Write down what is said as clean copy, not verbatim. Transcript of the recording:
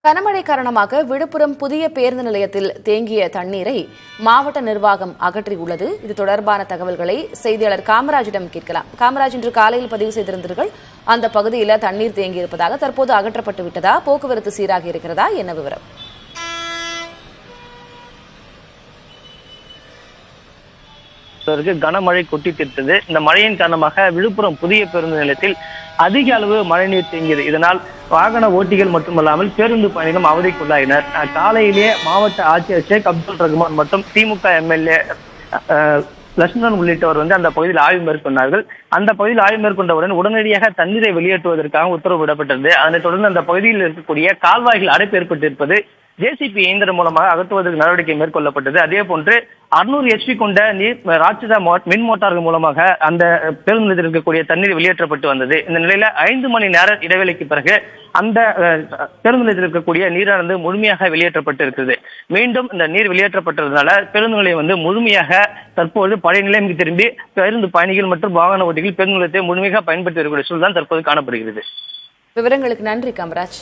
கனமழை காரணமாக விழுப்புரம் புதிய பேருந்து நிலையத்தில் தேங்கிய தண்ணீரை மாவட்ட நிர்வாகம் அகற்றியுள்ளது. இது தொடர்பான தகவல்களை செய்தியாளர் காமராஜிடம் கேட்கலாம். காமராஜ், இன்று காலையில் பதிவு செய்திருந்தீர்கள், அந்த பகுதியில் தண்ணீர் தேங்கியிருப்பதாக. தற்போது அகற்றப்பட்டு விட்டதா? போக்குவரத்து சீராகி இருக்கிறதா? என்ன விவரம்? கனமழை கொட்டி தீர்த்தது. இந்த மழையின் காரணமாக விழுப்புரம் புதிய பேருந்து நிலையத்தில் அதிக அளவு மழைநீர் தேங்கியது. இதனால் வாகன ஓட்டிகள் மட்டுமல்லாமல் பேருந்து பயணிகளும் அவதிக்குள்ளாயினர். காலையிலேயே மாவட்ட ஆட்சியர் ஷேக் அப்துல் ரஹ்மான் மற்றும் திமுக எம்எல்ஏ லட்சுமணன் உள்ளிட்டவர் அந்த பகுதியில் ஆய்வு மேற்கொண்டார்கள். அந்த பகுதியில் ஆய்வு மேற்கொண்டவுடன் உடனடியாக தண்ணீரை வெளியேற்றுவதற்காக உத்தரவு விடப்பட்டது. அதனைத் தொடர்ந்து அந்த பகுதியில் இருக்கக்கூடிய கால்வாய்கள் அடைப்பு ஏற்பட்டிருப்பது ஜேசிபி இயந்திரம் மூலமாக அகற்றுவதற்கு நடவடிக்கை மேற்கொள்ளப்பட்டது. அதே போன்று 600 HP கொண்ட நீர் ராட்சத மின் மோட்டார்கள் மூலமாக அந்த பேருந்து நிலையத்தில் இருக்கக்கூடிய தண்ணீர் வெளியேற்றப்பட்டு வந்தது. இந்த நிலையில 5 மணி நேர இடைவெளிக்கு பிறகு அந்த பேருந்து நிலையத்தில் இருக்கக்கூடிய நீரானது முழுமையாக வெளியேற்றப்பட்டு இருக்கிறது. மீண்டும் இந்த நீர் வெளியேற்றப்பட்டதுனால பேருந்து நிலையம் முழுமையாக தற்போது பழைய நிலைமைக்கு திரும்பி பேருந்து பயணிகள் மற்றும் வாகன ஓட்டிகள் பேருந்து நிலையத்தை முழுமையாக பயன்படுத்தி இருக்கக்கூடிய சூழல் தான் தற்போது காணப்படுகிறது. விவரங்களுக்கு நன்றி காமராஜ்.